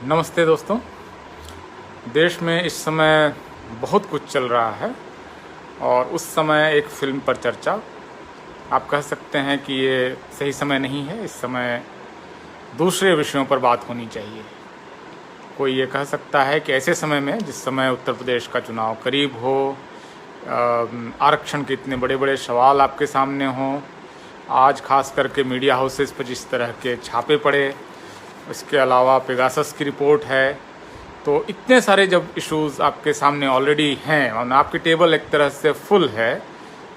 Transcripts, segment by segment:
नमस्ते दोस्तों। देश में इस समय बहुत कुछ चल रहा है और उस समय एक फ़िल्म पर चर्चा, आप कह सकते हैं कि ये सही समय नहीं है। इस समय दूसरे विषयों पर बात होनी चाहिए। कोई ये कह सकता है कि ऐसे समय में, जिस समय उत्तर प्रदेश का चुनाव करीब हो, आरक्षण के इतने बड़े बड़े सवाल आपके सामने हों, आज खास करके मीडिया हाउसेस पर जिस तरह के छापे पड़े, इसके अलावा पेगासस की रिपोर्ट है, तो इतने सारे जब इश्यूज़ आपके सामने ऑलरेडी हैं और आपकी टेबल एक तरह से फुल है,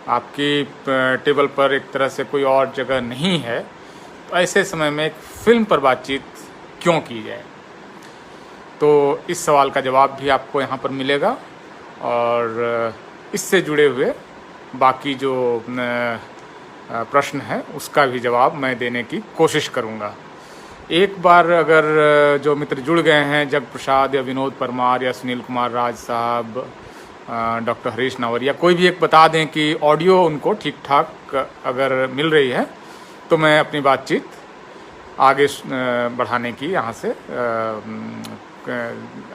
आपकी टेबल पर एक तरह से कोई और जगह नहीं है, तो ऐसे समय में एक फ़िल्म पर बातचीत क्यों की जाए। तो इस सवाल का जवाब भी आपको यहाँ पर मिलेगा और इससे जुड़े हुए बाकी जो प्रश्न है उसका भी जवाब मैं देने की कोशिश करूँगा। एक बार अगर जो मित्र जुड़ गए हैं, जग प्रसाद या विनोद परमार या सुनील कुमार राज साहब, डॉक्टर हरीश नावरिया, कोई भी एक बता दें कि ऑडियो उनको ठीक ठाक अगर मिल रही है तो मैं अपनी बातचीत आगे बढ़ाने की यहाँ से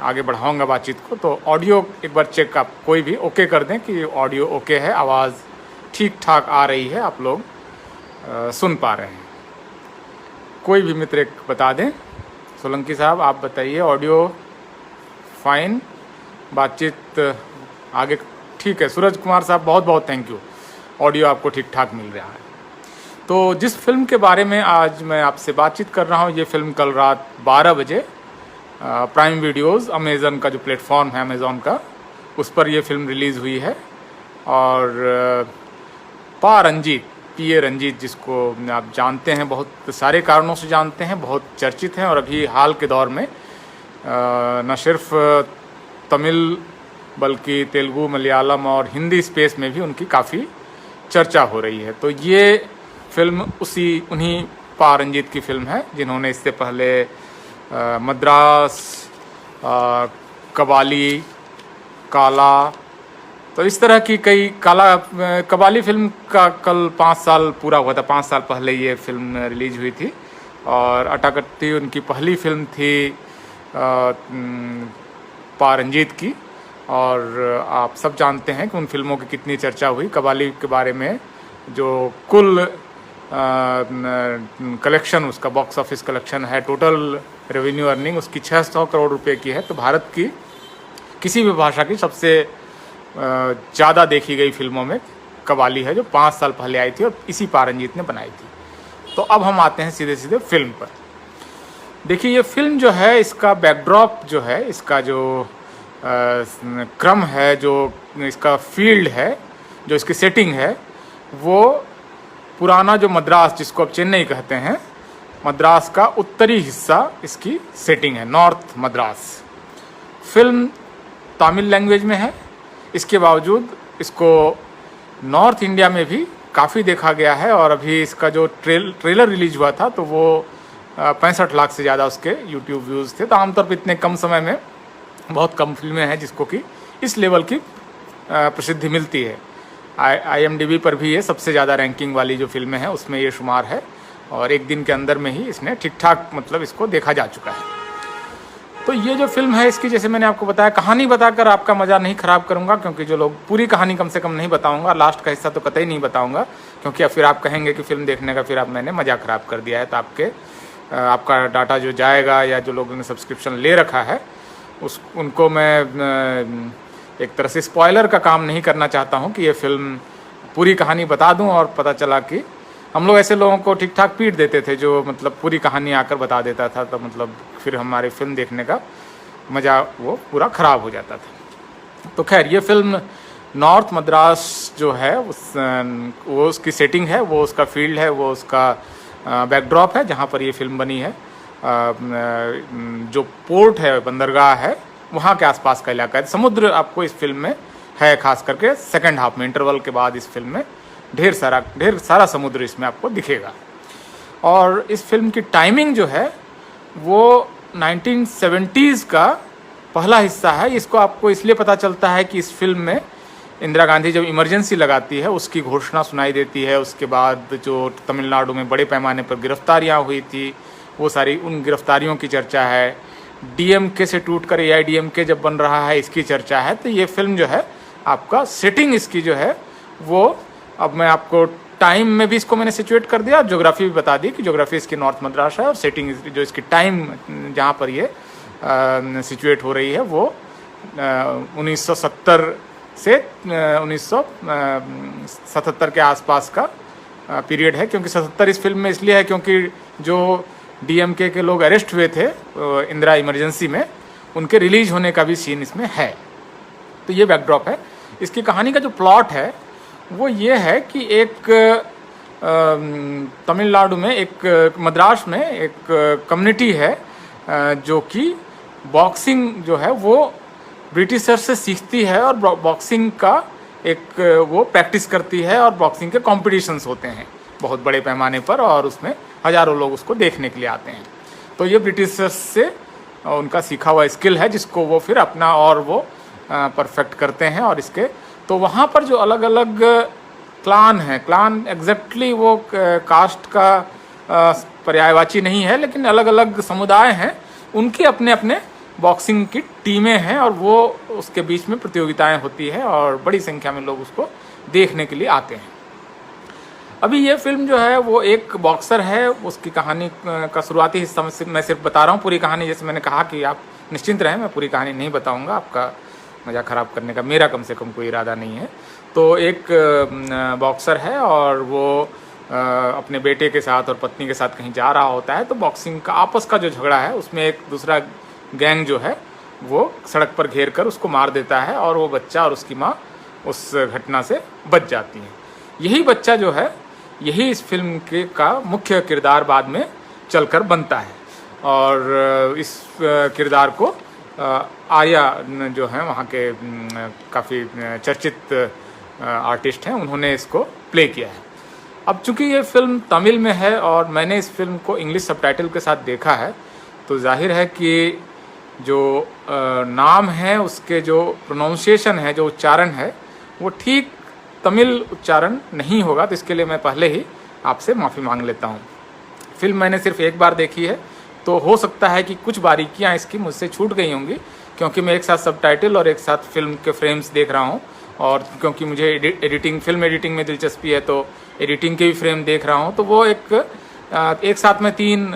आगे बढ़ाऊँगा बातचीत को। तो ऑडियो एक बार चेक आप कोई भी ओके कर दें कि ऑडियो ओके है, आवाज़ ठीक ठाक आ रही है, आप लोग सुन पा रहे हैं। कोई भी मित्र एक बता दें। सोलंकी साहब आप बताइए, ऑडियो फाइन, बातचीत आगे ठीक है। सूरज कुमार साहब बहुत बहुत थैंक यू, ऑडियो आपको ठीक ठाक मिल रहा है। तो जिस फिल्म के बारे में आज मैं आपसे बातचीत कर रहा हूँ, ये फिल्म कल रात 12 बजे प्राइम वीडियोज़, अमेज़न का जो प्लेटफॉर्म है अमेज़न का, उस पर ये फिल्म रिलीज़ हुई है। और पी ए रंजीत, जिसको आप जानते हैं, बहुत सारे कारणों से जानते हैं, बहुत चर्चित हैं और अभी हाल के दौर में न सिर्फ तमिल बल्कि तेलुगु, मलयालम और हिंदी स्पेस में भी उनकी काफ़ी चर्चा हो रही है। तो ये फिल्म उन्हीं पा रंजीत की फिल्म है जिन्होंने इससे पहले मद्रास, कबाली, काला, तो इस तरह की कई कबाली फिल्म का कल 5 साल पूरा हुआ था। 5 साल पहले ये फिल्म रिलीज हुई थी और अटाकट्टी उनकी पहली फिल्म थी पा रंजीत की। और आप सब जानते हैं कि उन फिल्मों की कितनी चर्चा हुई। कबाली के बारे में जो कुल कलेक्शन, उसका बॉक्स ऑफिस कलेक्शन है, टोटल रेवेन्यू अर्निंग उसकी 600 करोड़ रुपए की है। तो भारत की किसी भी भाषा की सबसे ज़्यादा देखी गई फिल्मों में कबाली है, जो 5 साल पहले आई थी और इसी पा रंजीत ने बनाई थी। तो अब हम आते हैं सीधे सीधे फिल्म पर। देखिए, ये फिल्म जो है, इसका बैकड्रॉप जो है, इसका जो क्रम है, जो इसका फील्ड है, जो इसकी सेटिंग है, वो पुराना जो मद्रास, जिसको अब चेन्नई कहते हैं, मद्रास का उत्तरी हिस्सा इसकी सेटिंग है, north Madras. Film Tamil language में है, इसके बावजूद इसको नॉर्थ इंडिया में भी काफ़ी देखा गया है। और अभी इसका जो ट्रेलर रिलीज हुआ था तो वो 65 लाख से ज़्यादा उसके यूट्यूब व्यूज़ थे। तो आमतौर पर इतने कम समय में बहुत कम फिल्में हैं जिसको कि इस लेवल की प्रसिद्धि मिलती है। IMDb पर भी ये सबसे ज़्यादा रैंकिंग वाली जो फिल्में हैं उसमें ये शुमार है और एक दिन के अंदर में ही इसने ठीक ठाक मतलब इसको देखा जा चुका है। तो ये जो फिल्म है, इसकी जैसे मैंने आपको बताया, कहानी बताकर आपका मज़ा नहीं ख़राब करूँगा, क्योंकि जो लोग पूरी कहानी कम से कम नहीं बताऊँगा, लास्ट का हिस्सा तो कतई नहीं बताऊँगा, क्योंकि फिर आप कहेंगे कि फ़िल्म देखने का फिर आप मैंने मज़ा ख़राब कर दिया है। तो आपका डाटा जो जाएगा या जो लोगों ने सब्सक्रिप्शन ले रखा है उनको मैं एक तरह से स्पॉइलर का काम नहीं करना चाहता हूँ कि ये फिल्म पूरी कहानी बता दूँ और पता चला कि हम लोग ऐसे लोगों को ठीक ठाक पीट देते थे जो मतलब पूरी कहानी आकर बता देता था, तो मतलब फिर हमारी फिल्म देखने का मज़ा वो पूरा ख़राब हो जाता था। तो खैर, ये फिल्म नॉर्थ मद्रास जो है वो उसकी सेटिंग है, वो उसका फील्ड है, वो उसका बैकड्रॉप है जहाँ पर ये फिल्म बनी है। जो पोर्ट है, बंदरगाह है, वहाँ के आसपास का इलाका है। समुद्र आपको इस फिल्म में है, खास करके सेकेंड हाफ में, इंटरवल के बाद इस फिल्म में ढेर सारा समुद्र इसमें आपको दिखेगा। और इस फिल्म की टाइमिंग जो है वो 1970s का पहला हिस्सा है। इसको आपको इसलिए पता चलता है कि इस फिल्म में इंदिरा गांधी जब इमरजेंसी लगाती है उसकी घोषणा सुनाई देती है। उसके बाद जो तमिलनाडु में बड़े पैमाने पर गिरफ्तारियां हुई थी, वो सारी उन गिरफ्तारियों की चर्चा है। डीएमके से टूटकर एआईडीएमके जब बन रहा है, इसकी चर्चा है। तो ये फिल्म जो है आपका सेटिंग इसकी जो है वो, अब मैं आपको टाइम में भी इसको मैंने सिचुएट कर दिया, ज्योग्राफी भी बता दी कि ज्योग्राफी इसकी नॉर्थ मद्रास है, और सेटिंग जो इसकी टाइम जहाँ पर ये सिचुएट हो रही है वो 1970 से 1977 के आसपास का पीरियड है। क्योंकि 77 इस फिल्म में इसलिए है क्योंकि जो डीएमके के लोग अरेस्ट हुए थे इंदिरा इमरजेंसी में, उनके रिलीज होने का भी सीन इसमें है। तो ये बैकड्रॉप है। इसकी कहानी का जो प्लॉट है वो ये है कि एक तमिलनाडु में, एक मद्रास में एक कम्युनिटी है जो कि बॉक्सिंग जो है वो ब्रिटिशर से सीखती है और बॉक्सिंग का एक वो प्रैक्टिस करती है, और बॉक्सिंग के कॉम्पिटिशन्स होते हैं बहुत बड़े पैमाने पर, और उसमें हज़ारों लोग उसको देखने के लिए आते हैं। तो ये ब्रिटिशर्स से उनका सीखा हुआ स्किल है जिसको वो फिर अपना और वो परफेक्ट करते हैं। और इसके तो वहाँ पर जो अलग अलग क्लान हैं, क्लान एग्जैक्टली वो कास्ट का पर्यायवाची नहीं है, लेकिन अलग अलग समुदाय हैं, उनके अपने अपने बॉक्सिंग की टीमें हैं, और वो उसके बीच में प्रतियोगिताएं होती है और बड़ी संख्या में लोग उसको देखने के लिए आते हैं। अभी ये फिल्म जो है वो एक बॉक्सर है, उसकी कहानी का शुरुआती हिस्सा मैं सिर्फ बता रहा हूँ। पूरी कहानी जैसे मैंने कहा कि आप निश्चिंत रहें, मैं पूरी कहानी नहीं बताऊँगा, आपका मज़ा ख़राब करने का मेरा कम से कम कोई इरादा नहीं है। तो एक बॉक्सर है और वो अपने बेटे के साथ और पत्नी के साथ कहीं जा रहा होता है। तो बॉक्सिंग का आपस का जो झगड़ा है उसमें एक दूसरा गैंग जो है वो सड़क पर घेर कर उसको मार देता है, और वो बच्चा और उसकी माँ उस घटना से बच जाती हैं। यही बच्चा जो है, यही इस फिल्म के का मुख्य किरदार बाद में चलकर बनता है, और इस किरदार को आर्या जो हैं वहाँ के काफ़ी चर्चित आर्टिस्ट हैं, उन्होंने इसको प्ले किया है। अब चूंकि ये फिल्म तमिल में है और मैंने इस फिल्म को इंग्लिश सबटाइटल के साथ देखा है, तो जाहिर है कि जो नाम है उसके जो प्रोनाउंसिएशन है, जो उच्चारण है, वो ठीक तमिल उच्चारण नहीं होगा। तो इसके लिए मैं पहले ही आपसे माफ़ी मांग लेता हूँ। फिल्म मैंने सिर्फ एक बार देखी है, तो हो सकता है कि कुछ बारीकियाँ इसकी मुझसे छूट गई होंगी, क्योंकि मैं एक साथ सबटाइटल और एक साथ फिल्म के फ्रेम्स देख रहा हूँ, और क्योंकि मुझे फिल्म एडिटिंग में दिलचस्पी है तो एडिटिंग के भी फ्रेम देख रहा हूँ। तो वो एक साथ में 3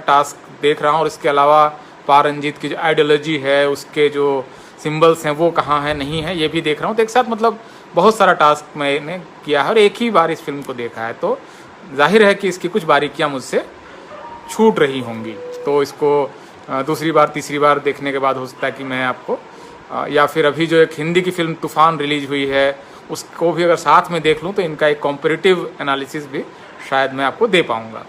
टास्क देख रहा हूँ, और इसके अलावा पारंजीत की जो आइडियोलॉजी है, उसके जो सिंबल्स हैं वो कहाँ हैं नहीं है, ये भी देख रहा हूँ। तो एक साथ मतलब बहुत सारा टास्क मैंने किया है और एक ही बार इस फिल्म को देखा है, तो जाहिर है कि इसकी कुछ बारीकियाँ मुझसे छूट रही होंगी। तो इसको दूसरी बार तीसरी बार देखने के बाद हो सकता है कि मैं आपको या फिर अभी जो एक हिंदी की फिल्म तूफान रिलीज हुई है उसको भी अगर साथ में देख लूँ तो इनका एक कॉम्पैरेटिव एनालिसिस भी शायद मैं आपको दे पाऊँगा।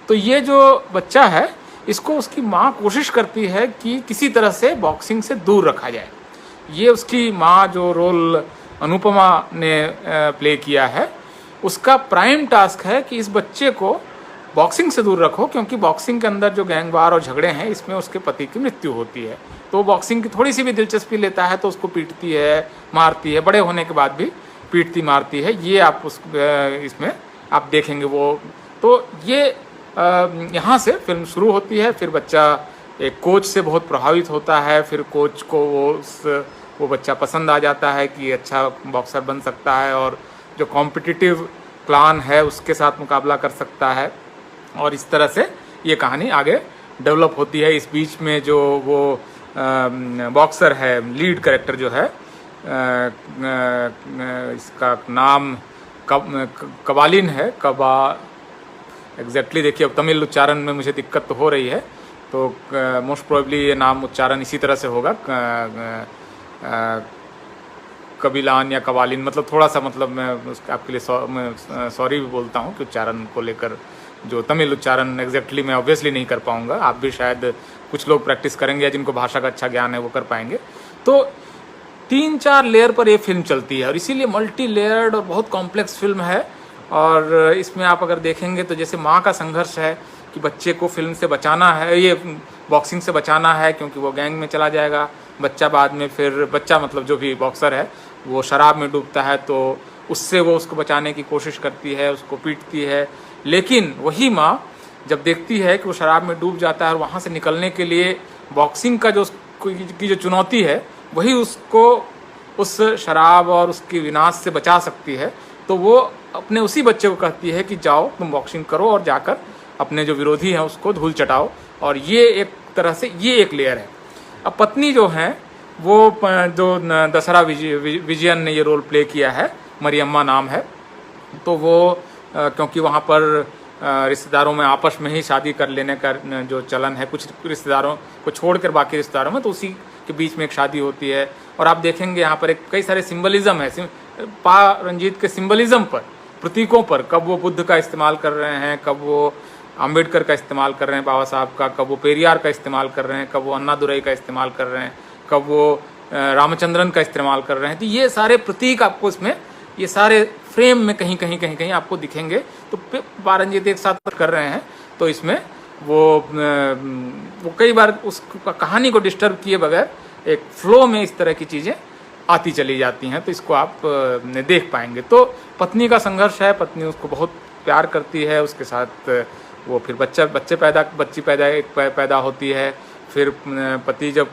तो ये जो बच्चा है, इसको उसकी माँ कोशिश करती है कि किसी तरह से बॉक्सिंग से दूर रखा जाए। ये उसकी माँ जो रोल अनुपमा ने प्ले किया है, उसका प्राइम टास्क है कि इस बच्चे को बॉक्सिंग से दूर रखो, क्योंकि बॉक्सिंग के अंदर जो गैंगवार और झगड़े हैं इसमें उसके पति की मृत्यु होती है। तो बॉक्सिंग की थोड़ी सी भी दिलचस्पी लेता है तो उसको पीटती है, मारती है, बड़े होने के बाद भी पीटती मारती है। ये आप इसमें आप देखेंगे वो। तो ये यहाँ से फिल्म शुरू होती है। फिर बच्चा एक कोच से बहुत प्रभावित होता है, फिर कोच को वो बच्चा पसंद आ जाता है कि अच्छा बॉक्सर बन सकता है और जो कॉम्पिटिटिव प्लान है उसके साथ मुकाबला कर सकता है, और इस तरह से ये कहानी आगे डेवलप होती है। इस बीच में जो वो बॉक्सर है, लीड कैरेक्टर जो है, इसका नाम कबालिन है, एग्जैक्टली देखिए अब तमिल उच्चारण में मुझे दिक्कत तो हो रही है, तो मोस्ट प्रोबेबली ये नाम उच्चारण इसी तरह से होगा, कबिलान या कवालिन, मतलब थोड़ा सा मतलब मैं आपके लिए सॉरी भी बोलता हूँ कि उच्चारण को लेकर जो तमिल उच्चारण एग्जैक्टली मैं ऑब्वियसली नहीं कर पाऊँगा। आप भी शायद कुछ लोग प्रैक्टिस करेंगे या जिनको भाषा का अच्छा ज्ञान है वो कर पाएंगे। तो 3-4 लेयर पर ये फिल्म चलती है और इसीलिए मल्टी लेयर्ड और बहुत कॉम्प्लेक्स फिल्म है। और इसमें आप अगर देखेंगे तो जैसे माँ का संघर्ष है कि बच्चे को फिल्म से बचाना है, ये बॉक्सिंग से बचाना है क्योंकि वो गैंग में चला जाएगा। बच्चा बाद में फिर बच्चा मतलब जो भी बॉक्सर है वो शराब में डूबता है, तो उससे वो उसको बचाने की कोशिश करती है, उसको पीटती है। लेकिन वही माँ जब देखती है कि वो शराब में डूब जाता है और वहाँ से निकलने के लिए बॉक्सिंग का जो की जो चुनौती है वही उसको उस शराब और उसके विनाश से बचा सकती है। तो वो अपने उसी बच्चे को कहती है कि जाओ तुम बॉक्सिंग करो और जाकर अपने जो विरोधी हैं उसको धूल चटाओ। और ये एक तरह से ये एक लेयर है। अब पत्नी जो है वो जो दशहरा विजयन ने ये रोल प्ले किया है, मरियम्मा नाम है। तो वो क्योंकि वहाँ पर रिश्तेदारों में आपस में ही शादी कर लेने का जो चलन है, कुछ रिश्तेदारों को छोड़कर बाकी रिश्तेदारों में, तो उसी के बीच में एक शादी होती है। और आप देखेंगे यहाँ पर एक कई सारे सिंबलिज्म है पा रंजीत के सिंबलिज्म पर, प्रतीकों पर। कब वो बुद्ध का इस्तेमाल कर रहे हैं, कब वो अम्बेडकर का इस्तेमाल कर रहे हैं बाबा साहब का, कब वो पेरियार का इस्तेमाल कर रहे हैं, कब वो अन्नादुरई का इस्तेमाल कर रहे हैं, कब वो रामचंद्रन का इस्तेमाल कर रहे हैं। तो ये सारे प्रतीक आपको इसमें, ये सारे फ्रेम में कहीं कहीं कहीं कहीं आपको दिखेंगे। तो पारंजित एक साथ कर रहे हैं, तो इसमें वो कई बार उस कहानी को डिस्टर्ब किए बगैर एक फ्लो में इस तरह की चीज़ें आती चली जाती हैं। तो इसको आप देख पाएंगे। तो पत्नी का संघर्ष है, पत्नी उसको बहुत प्यार करती है, उसके साथ वो फिर बच्ची पैदा होती है। फिर पति जब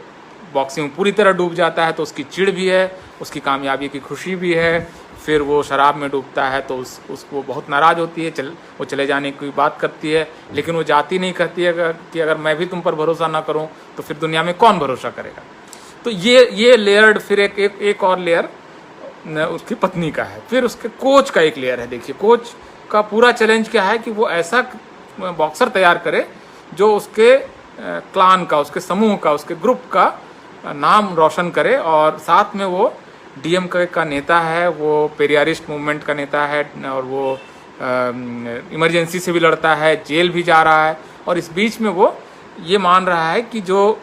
बॉक्सिंग में पूरी तरह डूब जाता है तो उसकी चिढ़ भी है, उसकी कामयाबी की खुशी भी है। फिर वो शराब में डूबता है तो उसको बहुत नाराज़ होती है, वो चले जाने की बात करती है, लेकिन वो जाती नहीं, कहती है कि अगर मैं भी तुम पर भरोसा ना करूं तो फिर दुनिया में कौन भरोसा करेगा। तो ये लेयर्ड फिर एक और लेयर उसकी पत्नी का है। फिर उसके कोच का एक लेयर है। देखिए कोच का पूरा चैलेंज क्या है कि वो ऐसा बॉक्सर तैयार करे जो उसके क्लान का, उसके समूह का, उसके ग्रुप का नाम रोशन करे। और साथ में वो डीएमके का नेता है, वो पेरियारिस्ट मूवमेंट का नेता है, और वो इमरजेंसी से भी लड़ता है, जेल भी जा रहा है। और इस बीच में वो ये मान रहा है कि जो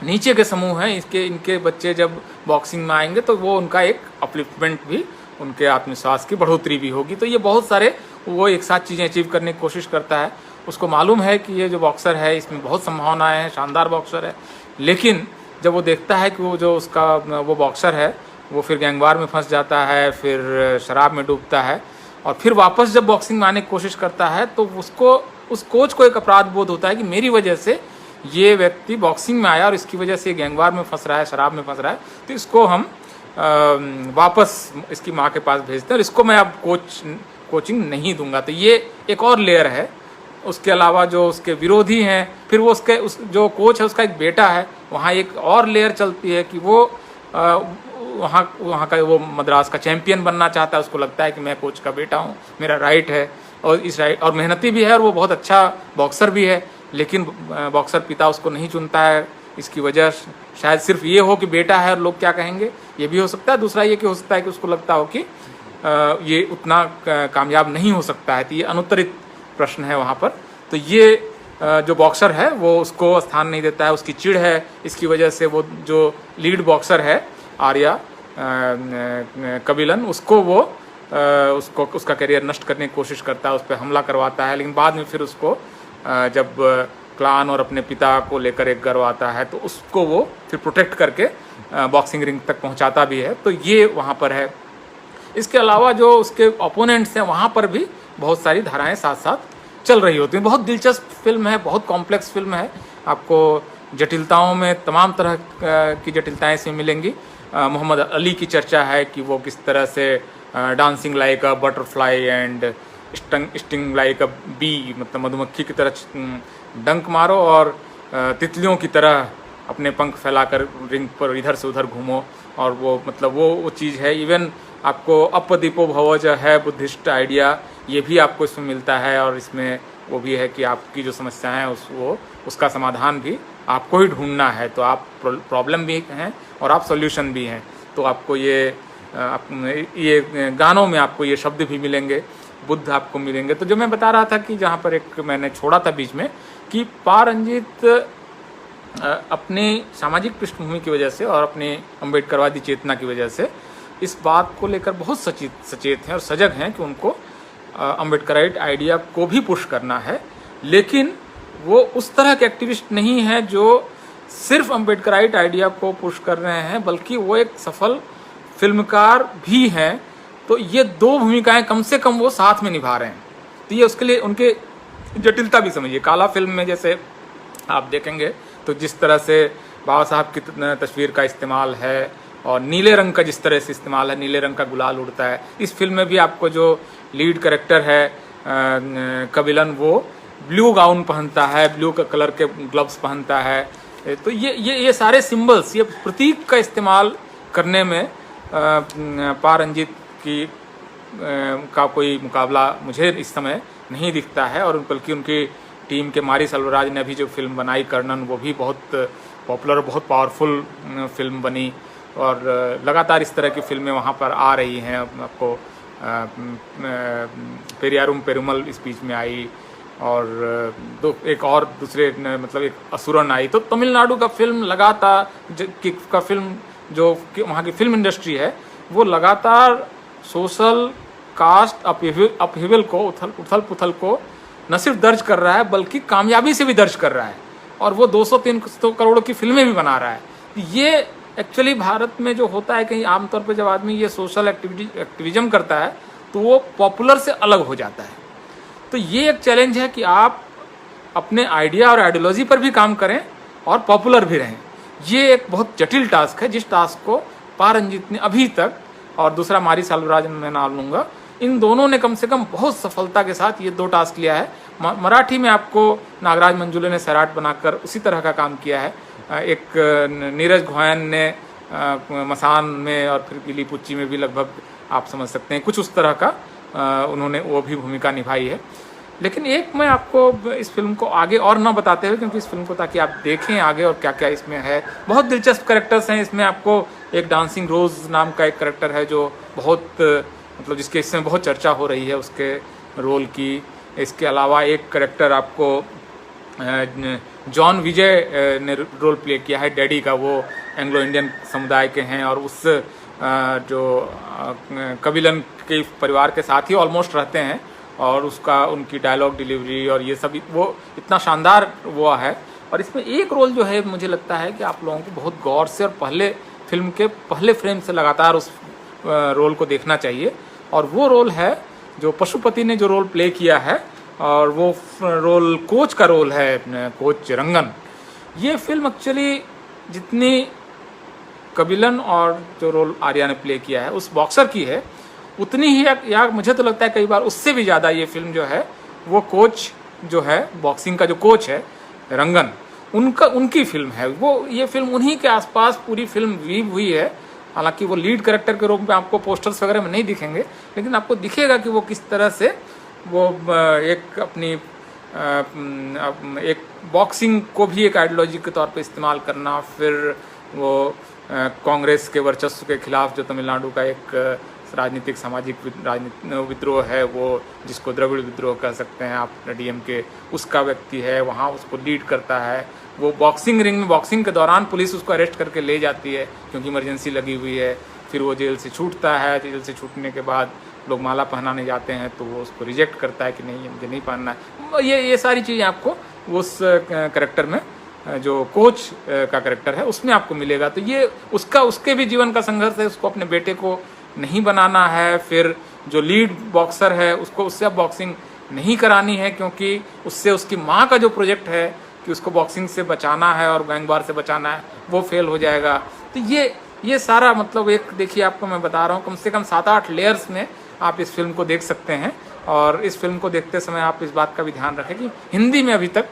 नीचे के समूह हैं, इनके बच्चे जब बॉक्सिंग में आएंगे तो वो उनका एक अपलिफ्टमेंट भी, उनके आत्मविश्वास की बढ़ोतरी भी होगी। तो ये बहुत सारे वो एक साथ चीज़ें अचीव करने की कोशिश करता है। उसको मालूम है कि ये जो बॉक्सर है इसमें बहुत संभावनाएं हैं, शानदार बॉक्सर है। लेकिन जब वो देखता है कि वो जो उसका वो बॉक्सर है वो फिर गैंगवार में फंस जाता है, फिर शराब में डूबता है, और फिर वापस जब बॉक्सिंग में आने की कोशिश करता है तो उसको, उस कोच को एक अपराध बोध होता है कि मेरी वजह से ये व्यक्ति बॉक्सिंग में आया और इसकी वजह से गैंगवार में फंस रहा है, शराब में फंस रहा है, तो इसको हम वापस इसकी माँ के पास भेजते हैं और इसको मैं अब कोचिंग नहीं दूंगा। तो ये एक और लेयर है। उसके अलावा जो उसके विरोधी हैं, फिर वो जो कोच है उसका एक बेटा है, वहाँ एक और लेयर चलती है कि वो वहाँ का वो मद्रास का चैंपियन बनना चाहता है। उसको लगता है कि मैं कोच का बेटा हूँ, मेरा राइट है, और मेहनती भी है, और वो बहुत अच्छा बॉक्सर भी है। लेकिन बॉक्सर पिता उसको नहीं चुनता है। इसकी वजह शायद सिर्फ ये हो कि बेटा है और लोग क्या कहेंगे, ये भी हो सकता है। दूसरा ये कि हो सकता है कि उसको लगता हो कि ये उतना कामयाब नहीं हो सकता है। तो ये अनुत्तरित प्रश्न है वहाँ पर। तो ये जो बॉक्सर है वो उसको स्थान नहीं देता है, उसकी चिढ़ है। इसकी वजह से वो जो लीड बॉक्सर है आर्या कबिलन, उसका करियर नष्ट करने की कोशिश करता है, उस पर हमला करवाता है। लेकिन बाद में फिर उसको जब क्लान और अपने पिता को लेकर एक गर्व आता है तो उसको वो फिर प्रोटेक्ट करके बॉक्सिंग रिंग तक पहुंचाता भी है। तो ये वहाँ पर है। इसके अलावा जो उसके ओपोनेंट्स हैं वहाँ पर भी बहुत सारी धाराएं साथ साथ चल रही होती हैं। बहुत दिलचस्प फिल्म है, बहुत कॉम्प्लेक्स फिल्म है। आपको जटिलताओं में तमाम तरह की जटिलताएं इसमें मिलेंगी। मोहम्मद अली की चर्चा है कि वो किस तरह से dancing like a butterfly and sting like a bee, मतलब मधुमक्खी की तरह डंक मारो और तितलियों की तरह अपने पंख फैलाकर रिंग पर इधर से उधर घूमो। और वो मतलब वो चीज़ है। इवन आपको अपदीपो भवज है बुद्धिस्ट आइडिया, ये भी आपको इसमें मिलता है। और इसमें वो भी है कि आपकी जो समस्या है उसका समाधान भी आपको ही ढूंढना है। तो आप प्रॉब्लम भी हैं और आप सॉल्यूशन भी हैं। तो आपको ये गानों में आपको ये शब्द भी मिलेंगे, बुद्ध आपको मिलेंगे। तो जो मैं बता रहा था कि जहाँ पर एक मैंने छोड़ा था बीच में कि पारंजित अपनी सामाजिक पृष्ठभूमि की वजह से और अपनी अम्बेडकरवादी चेतना की वजह से इस बात को लेकर बहुत सचेत हैं और सजग हैं कि उनको अम्बेडकराइट आइडिया को भी पुश करना है। लेकिन वो उस तरह के एक्टिविस्ट नहीं है जो सिर्फ अम्बेडकराइट आइडिया को पुश कर रहे हैं, बल्कि वो एक सफल फिल्मकार भी हैं। तो ये दो भूमिकाएं कम से कम वो साथ में निभा रहे हैं। तो ये उसके लिए उनके जटिलता भी समझिए। काला फिल्म में जैसे आप देखेंगे तो जिस तरह से बाबा साहब की तस्वीर का इस्तेमाल है और नीले रंग का जिस तरह से इस्तेमाल है, नीले रंग का गुलाल उड़ता है। इस फिल्म में भी आपको जो लीड कैरेक्टर है कबिलन, वो ब्लू गाउन पहनता है, ब्लू कलर के ग्लव्स पहनता है। तो ये सारे सिंबल्स, ये प्रतीक का इस्तेमाल करने में पा रंजीत की का कोई मुकाबला मुझे इस समय नहीं दिखता है। और बल्कि उनकी टीम के मारी सेल्वराज ने अभी जो फिल्म बनाई कर्णन, वो भी बहुत पॉपुलर, बहुत पावरफुल फिल्म बनी। और लगातार इस तरह की फिल्में वहाँ पर आ रही हैं। आपको पेरियारुम पेरुमल इस बीच में आई, और एक और दूसरे मतलब एक असुरन आई। तो तमिलनाडु का फिल्म लगातार का फिल्म जो वहाँ की फिल्म इंडस्ट्री है, वो लगातार सोशल कास्ट अपहिवल को, उथल पुथल को न सिर्फ दर्ज कर रहा है बल्कि कामयाबी से भी दर्ज कर रहा है। और वो 200-300 करोड़ की फिल्में भी बना रहा है। ये एक्चुअली भारत में जो होता है, कहीं आमतौर पर जब आदमी ये सोशल एक्टिविज्म करता है तो वो पॉपुलर से अलग हो जाता है। तो ये एक चैलेंज है कि आप अपने आइडिया और आइडियोलॉजी पर भी काम करें और पॉपुलर भी रहें। ये एक बहुत जटिल टास्क है, जिस टास्क को पा रंजीत ने अभी तक, और दूसरा मारी सेल्वराज मैं नाम लूँगा, इन दोनों ने कम से कम बहुत सफलता के साथ ये 2 टास्क लिया है। मराठी में आपको नागराज मंजुले ने सैराट बनाकर उसी तरह का काम किया है। एक नीरज घोयन ने मसान में और फिर गिली पुच्ची में भी लगभग आप समझ सकते हैं कुछ उस तरह का उन्होंने वो भी भूमिका निभाई है। लेकिन एक मैं आपको इस फिल्म को आगे और ना बताते हुए, क्योंकि इस फिल्म को ताकि आप देखें आगे और क्या क्या इसमें है, बहुत दिलचस्प कैरेक्टर्स हैं इसमें। आपको एक डांसिंग रोज नाम का एक कैरेक्टर है जो बहुत मतलब जिसके इसमें बहुत चर्चा हो रही है उसके रोल की। इसके अलावा एक कैरेक्टर आपको जॉन विजय ने रोल प्ले किया है डैडी का, वो एंग्लो इंडियन समुदाय के हैं और उस जो कबिलन के परिवार के साथ ही ऑलमोस्ट रहते हैं। और उनकी डायलॉग डिलीवरी और ये सब वो इतना शानदार वो है। और इसमें एक रोल जो है मुझे लगता है कि आप लोगों को बहुत गौर से और फिल्म के पहले फ्रेम से लगातार उस रोल को देखना चाहिए। और वो रोल है जो पशुपति ने जो रोल प्ले किया है, और वो रोल कोच का रोल है, कोच रंगन। ये फिल्म एक्चुअली जितनी कबिलन और जो रोल आर्या ने प्ले किया है उस बॉक्सर की है, उतनी ही या मुझे तो लगता है कई बार उससे भी ज़्यादा ये फिल्म जो है वो कोच जो है बॉक्सिंग का जो कोच है रंगन, उनकी फिल्म है। वो ये फिल्म उन्हीं के आसपास पूरी फिल्म वीव हुई है। हालांकि वो लीड कैरेक्टर के रूप में आपको पोस्टर्स वगैरह में नहीं दिखेंगे, लेकिन आपको दिखेगा कि वो किस तरह से वो एक अपनी एक बॉक्सिंग को भी एक आइडियोलॉजी के तौर पे इस्तेमाल करना, फिर वो कांग्रेस के वर्चस्व के खिलाफ जो तमिलनाडु का एक राजनीतिक सामाजिक विद्रोह है, वो जिसको द्रविड़ विद्रोह कह सकते हैं आप, डीएमके उसका व्यक्ति है, वहाँ उसको लीड करता है। वो बॉक्सिंग रिंग में बॉक्सिंग के दौरान पुलिस उसको अरेस्ट करके ले जाती है क्योंकि इमरजेंसी लगी हुई है। फिर वो जेल से छूटता है, जेल से छूटने के बाद लोग माला पहनाने जाते हैं तो वो उसको रिजेक्ट करता है कि नहीं मुझे नहीं पहनना है। ये सारी चीज़ें आपको उस कैरेक्टर में जो कोच का कैरेक्टर है उसमें आपको मिलेगा। तो ये उसके भी जीवन का संघर्ष है, उसको अपने बेटे को नहीं बनाना है। फिर जो लीड बॉक्सर है उससे अब बॉक्सिंग नहीं करानी है क्योंकि उससे उसकी माँ का जो प्रोजेक्ट है कि उसको बॉक्सिंग से बचाना है और गैंगवार से बचाना है वो फेल हो जाएगा। तो ये सारा मतलब एक देखिए आपको मैं बता रहा हूँ कम से कम 7-8 लेयर्स में आप इस फिल्म को देख सकते हैं। और इस फिल्म को देखते समय आप इस बात का भी ध्यान रखें कि हिंदी में अभी तक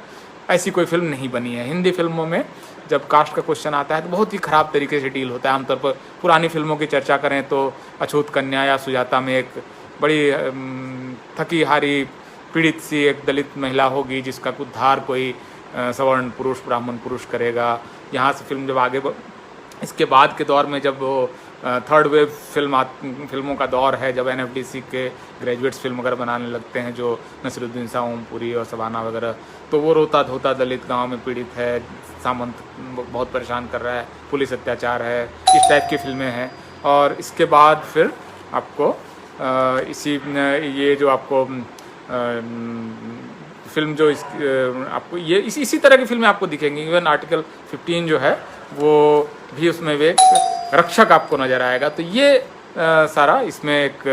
ऐसी कोई फिल्म नहीं बनी है। हिंदी फिल्मों में जब कास्ट का क्वेश्चन आता है तो बहुत ही ख़राब तरीके से डील होता है। आमतौर पर पुरानी फिल्मों की चर्चा करें तो अछूत कन्या या सुजाता में एक बड़ी थकी हारी पीड़ित सी एक दलित महिला होगी जिसका उद्धार कोई सवर्ण पुरुष ब्राह्मण पुरुष करेगा। यहाँ से फिल्म जब आगे इसके बाद के दौर में जब वो थर्ड वेव फिल्मों का दौर है, जब एनएफडीसी के ग्रेजुएट्स फिल्म वगैरह बनाने लगते हैं जो नसीरुद्दीन शाह, ओमपुरी और सबाना वगैरह, तो वो रोता धोता दलित गांव में पीड़ित है, सामंत बहुत परेशान कर रहा है, पुलिस अत्याचार है, इस टाइप की फिल्में हैं। और इसके बाद फिर आपको ये जो आपको फिल्म जो आपको ये इसी तरह की फिल्में आपको दिखेंगी। इवन आर्टिकल 15 जो है वो भी उसमें वे रक्षक आपको नज़र आएगा। तो ये सारा इसमें एक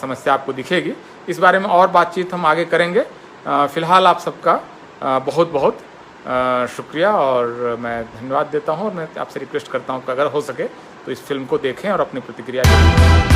समस्या आपको दिखेगी। इस बारे में और बातचीत हम आगे करेंगे। फ़िलहाल आप सबका बहुत बहुत शुक्रिया और मैं धन्यवाद देता हूँ और मैं आपसे रिक्वेस्ट करता हूँ कि अगर हो सके तो इस फिल्म को देखें और अपनी प्रतिक्रिया दें।